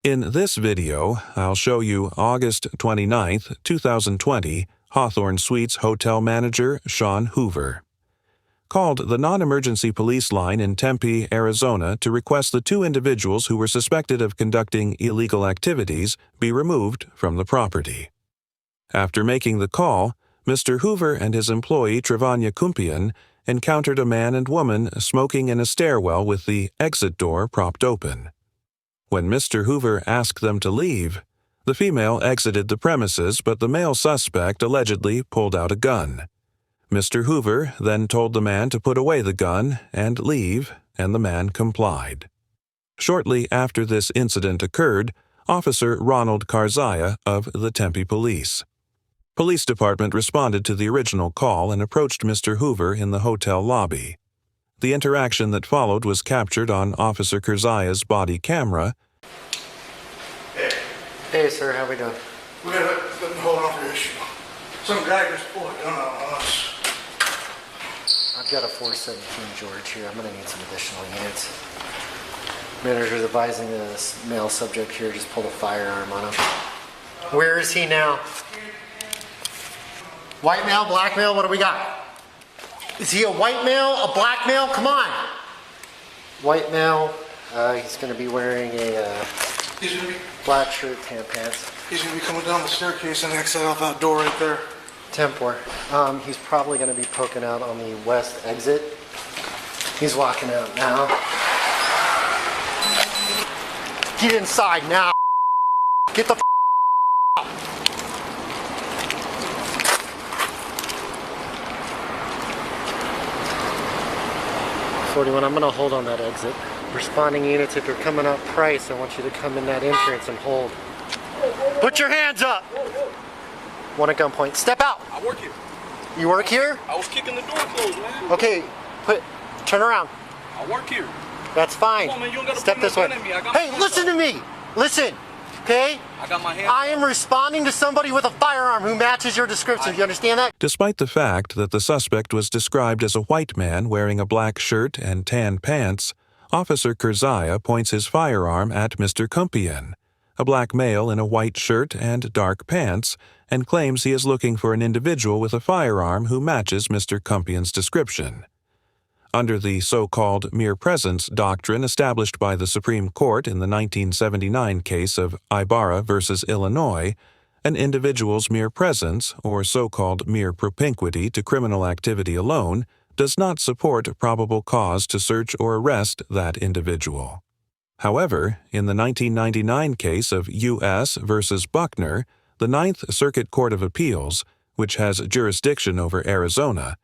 In this video, I'll show you August 29, 2020, Hawthorne Suites hotel manager Sean Hoover called the non-emergency police line in Tempe, Arizona to request the two individuals who were suspected of conducting illegal activities be removed from the property. After making the call, Mr. Hoover and his employee Trevania Kumpian encountered a man and woman smoking in a stairwell with the exit door propped open. When Mr. Hoover asked them to leave, the female exited the premises, but the male suspect allegedly pulled out a gun. Mr. Hoover then told the man to put away the gun and leave, and the man complied. Shortly after this incident occurred, Officer Ronald Karzaya of the Tempe Police Department responded to the original call and approached Mr. Hoover in the hotel lobby. The interaction that followed was captured on Officer Karzaya's body camera. Hey, sir, how we doing? We gotta let me hold on to your issue. Some guy just pulled a gun out on us. I've got a 417 George here. I'm gonna need some additional units. Manager's advising this male subject here just pulled a firearm on him. Where is he now? White male, black male, what do we got? Is he a white male, a black male? Come on. White male, he's gonna be wearing a black shirt, tan pants. He's gonna be coming down the staircase and exit out that door right there. 10-4. He's probably gonna be poking out on the west exit. He's walking out now. Get inside now. Get the out. 41, I'm gonna hold on that exit. Responding units, if you're coming up Price, I want you to come in that entrance and hold. Put your hands up! One at gunpoint. Step out! I work here. You work here? I was kicking the door closed, man. Okay, turn around. I work here. That's fine. Come on, man, you don't gotta Step put this no way. gun at me. I got Hey, my listen to me! Listen, okay? I got my hands I am responding to somebody with a firearm who matches your description. Do you understand that? Despite the fact that the suspect was described as a white man wearing a black shirt and tan pants, Officer Karzaya points his firearm at Mr. Kumpian, a black male in a white shirt and dark pants, and claims he is looking for an individual with a firearm who matches Mr. Kumpian's description. Under the so-called mere presence doctrine established by the Supreme Court in the 1979 case of Ibarra versus Illinois, an individual's mere presence, or so-called mere propinquity to criminal activity alone, does not support probable cause to search or arrest that individual. However, in the 1999 case of U.S. versus Buckner, the Ninth Circuit Court of Appeals, which has jurisdiction over Arizona,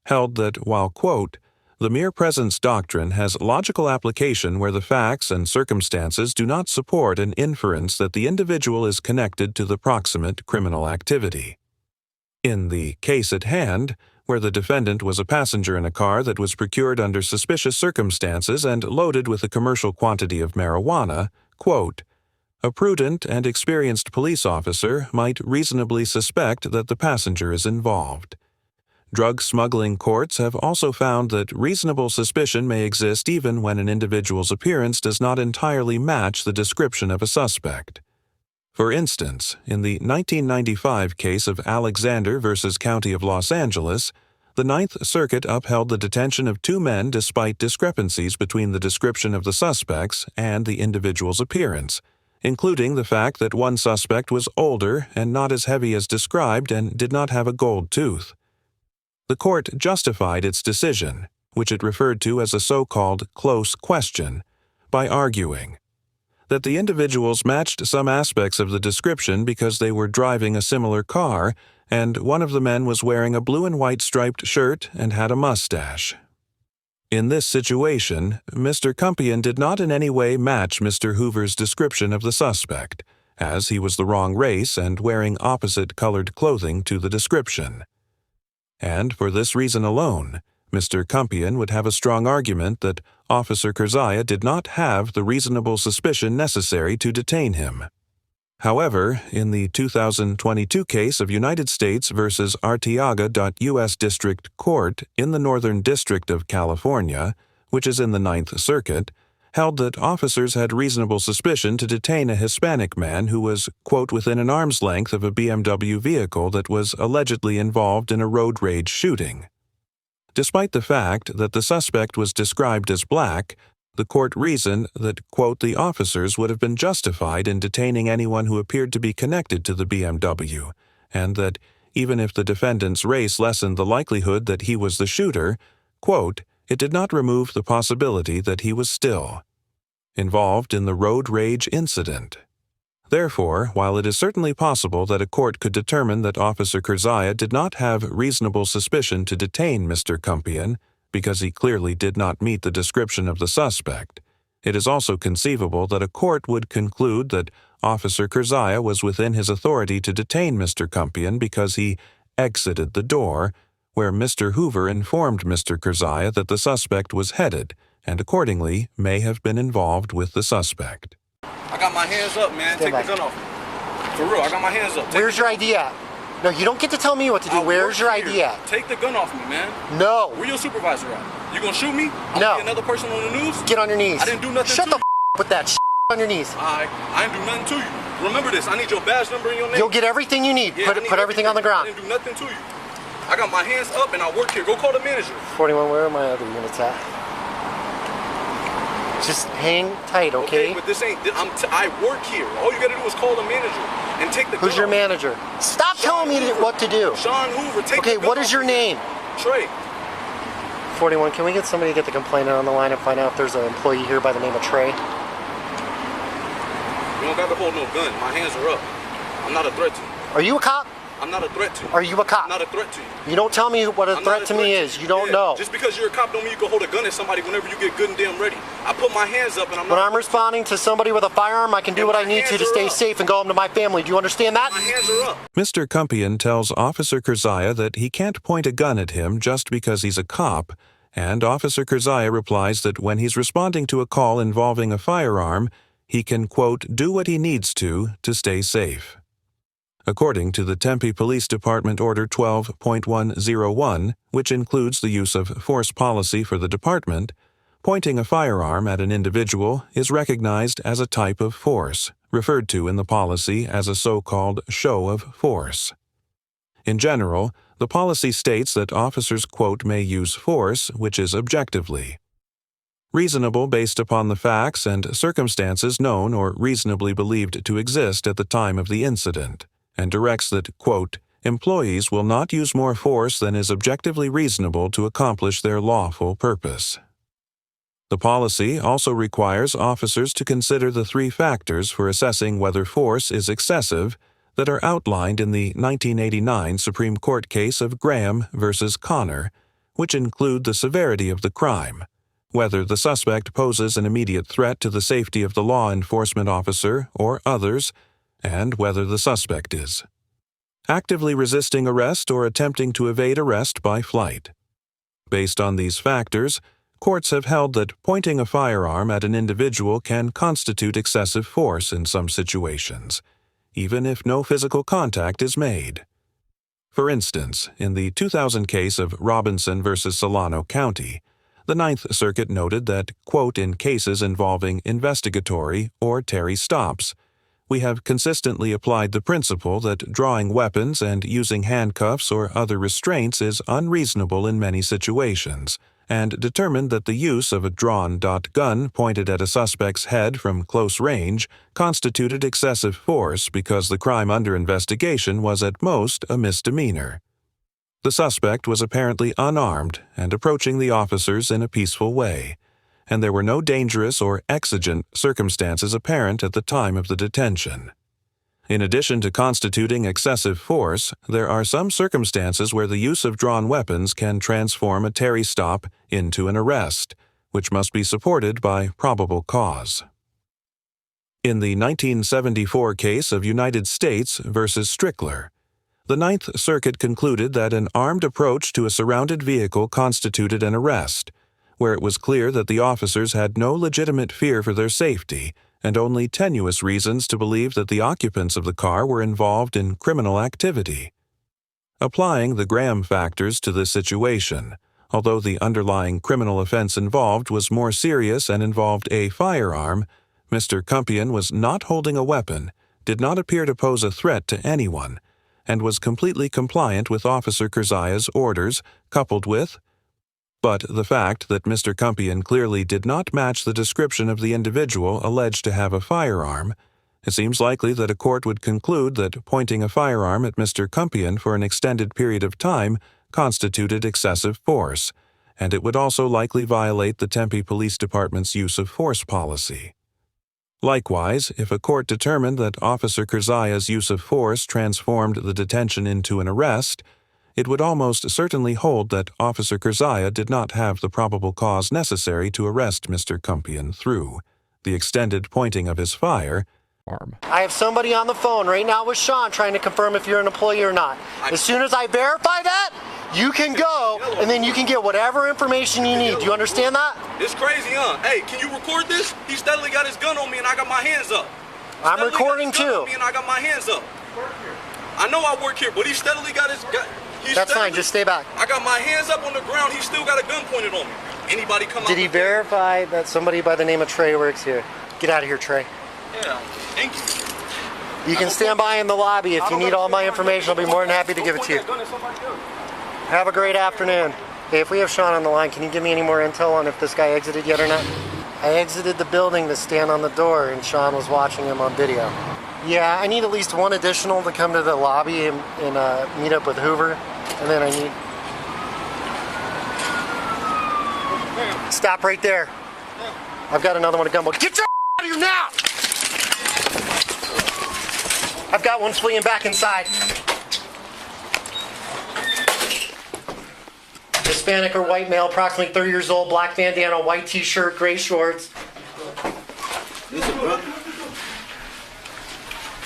held that while, quote, the mere presence doctrine has logical application where the facts and circumstances do not support an inference that the individual is connected to the proximate criminal activity. In the case at hand, where the defendant was a passenger in a car that was procured under suspicious circumstances and loaded with a commercial quantity of marijuana, quote, a prudent and experienced police officer might reasonably suspect that the passenger is involved. Drug smuggling courts have also found that reasonable suspicion may exist even when an individual's appearance does not entirely match the description of a suspect. For instance, in the 1995 case of Alexander versus County of Los Angeles, the Ninth Circuit upheld the detention of two men despite discrepancies between the description of the suspects and the individual's appearance, including the fact that one suspect was older and not as heavy as described and did not have a gold tooth. The court justified its decision, which it referred to as a so-called close question, by arguing that the individuals matched some aspects of the description because they were driving a similar car, and one of the men was wearing a blue and white striped shirt and had a mustache. In this situation, Mr. Kumpian did not in any way match Mr. Hoover's description of the suspect, as he was the wrong race and wearing opposite-colored clothing to the description. And for this reason alone, Mr. Kumpian would have a strong argument that Officer Karzaya did not have the reasonable suspicion necessary to detain him. However, in the 2022 case of United States versus Arteaga.U.S. District Court in the Northern District of California, which is in the Ninth Circuit, held that officers had reasonable suspicion to detain a Hispanic man who was, quote, within an arm's length of a BMW vehicle that was allegedly involved in a road rage shooting. Despite the fact that the suspect was described as black, the court reasoned that, quote, the officers would have been justified in detaining anyone who appeared to be connected to the BMW, and that even if the defendant's race lessened the likelihood that he was the shooter, quote, it did not remove the possibility that he was still involved in the road rage incident. Therefore, while it is certainly possible that a court could determine that Officer Kerzaya did not have reasonable suspicion to detain Mr. Kumpian, because he clearly did not meet the description of the suspect, it is also conceivable that a court would conclude that Officer Kerzaya was within his authority to detain Mr. Kumpian because he exited the door, where Mr. Hoover informed Mr. Kerzaya that the suspect was headed, and accordingly may have been involved with the suspect. I got my hands up, man. Take the gun off me. For real, I got my hands up. Where's your ID at? No, you don't get to tell me what to do. Where's your ID at? Take the gun off me, man. No. Where your supervisor at? You gonna shoot me? No. Be another person on the news? Get on your knees. I didn't do nothing Shut to the you. with that on your knees. I didn't do nothing to you. Remember this. I need your badge number and your name. You'll get everything you need. Yeah, put everything on the ground. I didn't do nothing to you. I got my hands up and I work here. Go call the manager. 41, where are my other units at? Just hang tight, okay? But this ain't, I work here. All you gotta do is call the manager and take the gun Who's your off. manager? Stop telling me what to do. Sean Hoover, take Okay, the gun what is off your me. name? Trey. 41, can we get somebody to get the complainant on the line and find out if there's an employee here by the name of Trey? You don't got to hold no gun. My hands are up. I'm not a threat to you. Are you a cop? I'm not a threat to you. Are you a cop? I'm not a threat to you. You don't tell me what a I'm threat not to me is. You don't know. Just because you're a cop don't mean you can hold a gun at somebody whenever you get good and damn ready. I put my hands up and I'm not... When I'm responding to somebody with a firearm, I can do what I need to stay safe and go home to my family. Do you understand that? My hands are up. Mr. Kumpian tells Officer Kerzaya that he can't point a gun at him just because he's a cop, and Officer Kerzaya replies that when he's responding to a call involving a firearm, he can, quote, do what he needs to stay safe. According to the Tempe Police Department Order 12.101, which includes the use of force policy for the department, pointing a firearm at an individual is recognized as a type of force, referred to in the policy as a so-called show of force. In general, the policy states that officers, quote, may use force, which is objectively reasonable based upon the facts and circumstances known or reasonably believed to exist at the time of the incident, and directs that, quote, employees will not use more force than is objectively reasonable to accomplish their lawful purpose. The policy also requires officers to consider the three factors for assessing whether force is excessive that are outlined in the 1989 Supreme Court case of Graham v. Connor, which include the severity of the crime, whether the suspect poses an immediate threat to the safety of the law enforcement officer or others, and whether the suspect is actively resisting arrest or attempting to evade arrest by flight. Based on these factors, courts have held that pointing a firearm at an individual can constitute excessive force in some situations, even if no physical contact is made. For instance, in the 2000 case of Robinson v. Solano County, the Ninth Circuit noted that, quote, in cases involving investigatory or Terry stops, we have consistently applied the principle that drawing weapons and using handcuffs or other restraints is unreasonable in many situations, and determined that the use of a drawn gun pointed at a suspect's head from close range constituted excessive force because the crime under investigation was at most a misdemeanor. The suspect was apparently unarmed and approaching the officers in a peaceful way, and there were no dangerous or exigent circumstances apparent at the time of the detention. In addition to constituting excessive force, there are some circumstances where the use of drawn weapons can transform a Terry stop into an arrest, which must be supported by probable cause. In the 1974 case of United States v. Strickler, the Ninth Circuit concluded that an armed approach to a surrounded vehicle constituted an arrest, where it was clear that the officers had no legitimate fear for their safety and only tenuous reasons to believe that the occupants of the car were involved in criminal activity. Applying the Graham factors to this situation, Although the underlying criminal offense involved was more serious and involved a firearm, Mr. Kumpian was not holding a weapon, did not appear to pose a threat to anyone, and was completely compliant with Officer Kurzaya's orders, coupled with but the fact that Mr. Kumpian clearly did not match the description of the individual alleged to have a firearm, it seems likely that a court would conclude that pointing a firearm at Mr. Kumpian for an extended period of time constituted excessive force, and it would also likely violate the Tempe Police Department's use of force policy. Likewise, if a court determined that Officer Kurzaya's use of force transformed the detention into an arrest, it would almost certainly hold that Officer Kurzaya did not have the probable cause necessary to arrest Mr. Kumpian through the extended pointing of his firearm. I have somebody on the phone right now with Sean trying to confirm if you're an employee or not. As soon as I verify that, you can go, and then you can get whatever information you need. Do you understand that? It's crazy, huh? Hey, can you record this? He steadily got his gun on me and I got my hands up. I'm recording too. And I got my hands up. I know I work here, but he steadily got his gun. That's fine, just stay back. I got my hands up on the ground, he still got a gun pointed on me. Anybody come out? Did he verify that somebody by the name of Trey works here? Get out of here, Trey. Yeah, thank you. You can stand by in the lobby if you need all my information. I'll be more than happy to give it to you. Have a great afternoon. Hey, if we have Sean on the line, can you give me any more intel on if this guy exited yet or not? I exited the building to stand on the door and Sean was watching him on video. Yeah, I need at least one additional to come to the lobby and meet up with Hoover. And then I need... Stop right there. I've got another one to gunboat. Get your out of here now! I've got one fleeing back inside. Hispanic or white male, approximately 30 years old, black bandana, white t-shirt, gray shorts.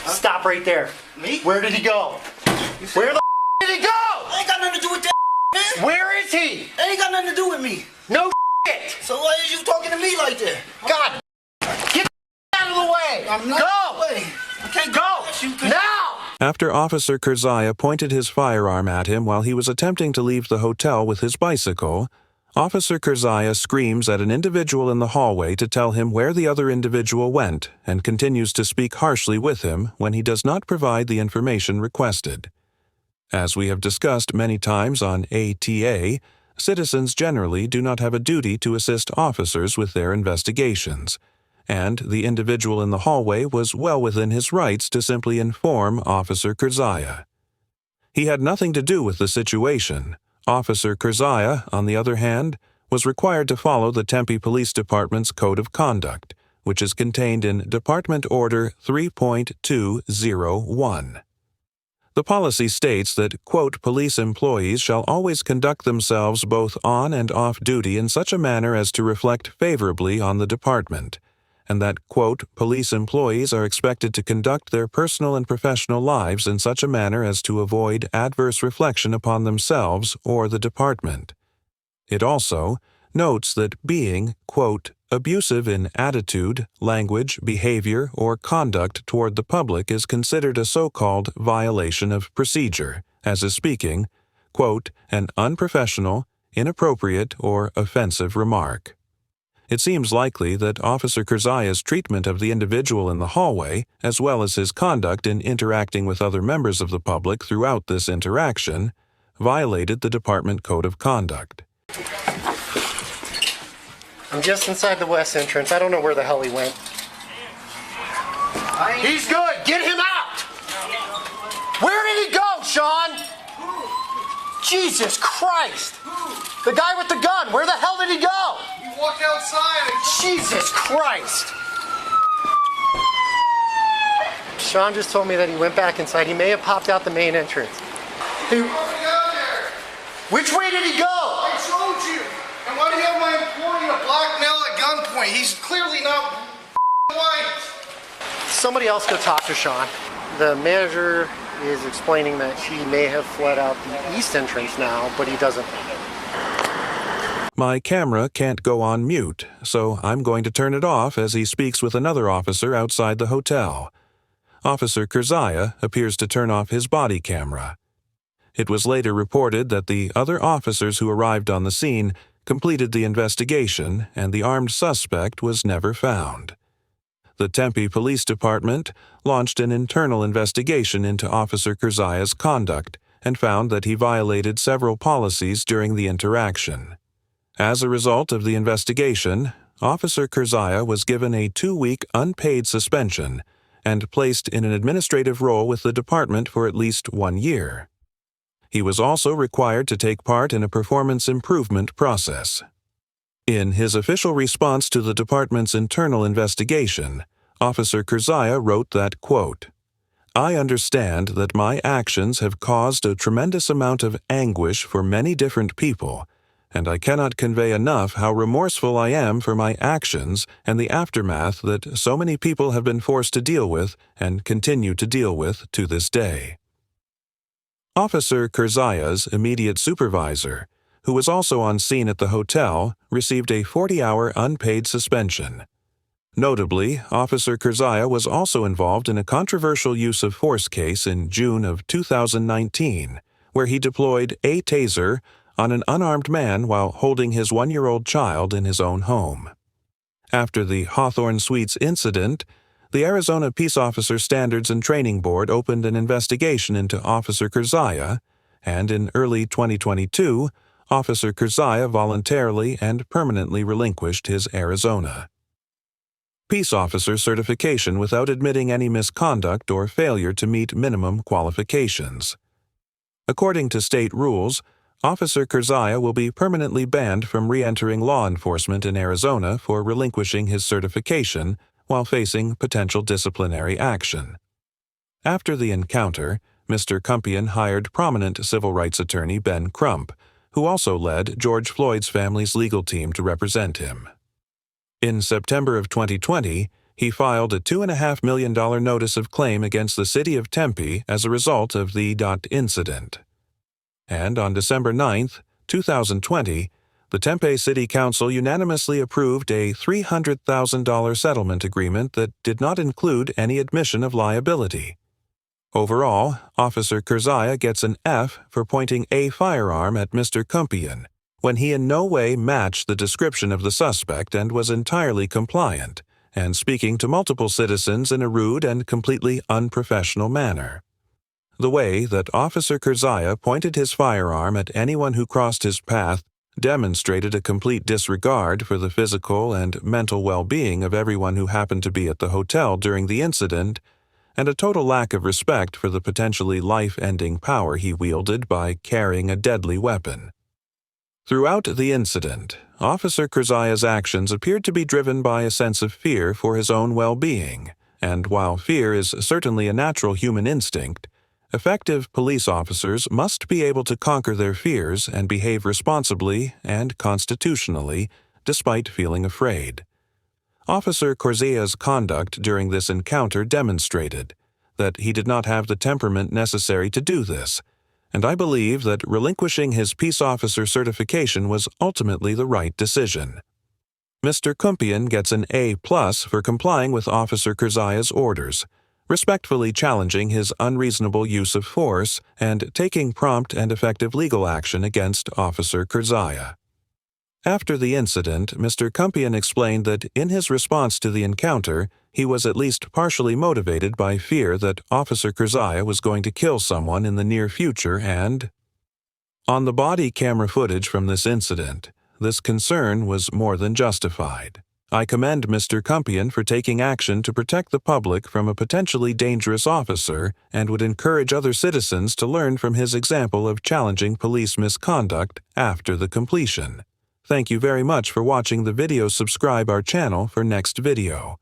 Stop right there. Me? Where did he go? Where the did he go? Ain't got nothing to do with that, man. Where is he? Ain't got nothing to do with me. No shit. So why is you talking to me like that? God, get out of the way. I'm not go. Way. I can't go now. After Officer Kurzaya pointed his firearm at him while he was attempting to leave the hotel with his bicycle, Officer Kurzaya screams at an individual in the hallway to tell him where the other individual went and continues to speak harshly with him when he does not provide the information requested. As we have discussed many times on ATA, citizens generally do not have a duty to assist officers with their investigations, and the individual in the hallway was well within his rights to simply inform Officer Kurzaya. He had nothing to do with the situation. Officer Kurzaya, on the other hand, was required to follow the Tempe Police Department's Code of Conduct, which is contained in Department Order 3.201. The policy states that, quote, police employees shall always conduct themselves both on and off duty in such a manner as to reflect favorably on the department, and that, quote, police employees are expected to conduct their personal and professional lives in such a manner as to avoid adverse reflection upon themselves or the department. It also notes that being, quote, abusive in attitude, language, behavior, or conduct toward the public is considered a so-called violation of procedure, as is speaking, quote, an unprofessional, inappropriate, or offensive remark. It seems likely that Officer Kurzaya's treatment of the individual in the hallway, as well as his conduct in interacting with other members of the public throughout this interaction, violated the department code of conduct. I'm just inside the west entrance. I don't know where the hell he went. He's good. Get him out. Where did he go, Sean? Jesus Christ. The guy with the gun. Where the hell did he go? He walked outside. Jesus Christ. Sean just told me that he went back inside. He may have popped out the main entrance. Which way did he go? I told you. And why do you have my employee a black male at gunpoint? He's clearly not white. Somebody else go talk to Sean. The manager is explaining that he may have fled out the east entrance now, but he doesn't. My camera can't go on mute, so I'm going to turn it off as he speaks with another officer outside the hotel. Officer Kurzaya appears to turn off his body camera. It was later reported that the other officers who arrived on the scene completed the investigation and the armed suspect was never found. The Tempe Police Department launched an internal investigation into Officer Kurzaya's conduct and found that he violated several policies during the interaction. As a result of the investigation, Officer Kurzaya was given a 2-week unpaid suspension and placed in an administrative role with the department for at least 1 year. He was also required to take part in a performance improvement process. In his official response to the department's internal investigation, Officer Kurzaya wrote that, quote, "I understand that my actions have caused a tremendous amount of anguish for many different people, and I cannot convey enough how remorseful I am for my actions and the aftermath that so many people have been forced to deal with and continue to deal with to this day." Officer Kurzaya's immediate supervisor, who was also on scene at the hotel, received a 40-hour unpaid suspension. Notably, Officer Kurzaya was also involved in a controversial use of force case in June of 2019, where he deployed a taser on an unarmed man while holding his 1-year-old child in his own home. After the Hawthorne Suites incident, the Arizona Peace Officer Standards and Training Board opened an investigation into Officer Kurzaya, and in early 2022, Officer Kurzaya voluntarily and permanently relinquished his Arizona Peace Officer certification without admitting any misconduct or failure to meet minimum qualifications. According to state rules, Officer Kurzaya will be permanently banned from re-entering law enforcement in Arizona for relinquishing his certification while facing potential disciplinary action. After the encounter, Mr. Kumpian hired prominent civil rights attorney Ben Crump, who also led George Floyd's family's legal team to represent him. In September of 2020, he filed a $2.5 million notice of claim against the city of Tempe as a result of the incident. And on December 9, 2020, the Tempe City Council unanimously approved a $300,000 settlement agreement that did not include any admission of liability. Overall, Officer Kurzaya gets an F for pointing a firearm at Mr. Kumpian, when he in no way matched the description of the suspect and was entirely compliant, and speaking to multiple citizens in a rude and completely unprofessional manner. The way that Officer Kurzaya pointed his firearm at anyone who crossed his path demonstrated a complete disregard for the physical and mental well-being of everyone who happened to be at the hotel during the incident, and a total lack of respect for the potentially life-ending power he wielded by carrying a deadly weapon. Throughout the incident, Officer Kurzaya's actions appeared to be driven by a sense of fear for his own well-being, and while fear is certainly a natural human instinct, effective police officers must be able to conquer their fears and behave responsibly and constitutionally despite feeling afraid. Officer Kurzaya's conduct during this encounter demonstrated that he did not have the temperament necessary to do this, and I believe that relinquishing his peace officer certification was ultimately the right decision. Mr. Kumpian gets an A+ for complying with Officer Kurzaya's orders, respectfully challenging his unreasonable use of force and taking prompt and effective legal action against Officer Kurzaya. After the incident, Mr. Kumpian explained that in his response to the encounter, he was at least partially motivated by fear that Officer Kurzaya was going to kill someone in the near future and, on the body camera footage from this incident, this concern was more than justified. I commend Mr. Kumpian for taking action to protect the public from a potentially dangerous officer and would encourage other citizens to learn from his example of challenging police misconduct after the completion. Thank you very much for watching the video. Subscribe our channel for next video.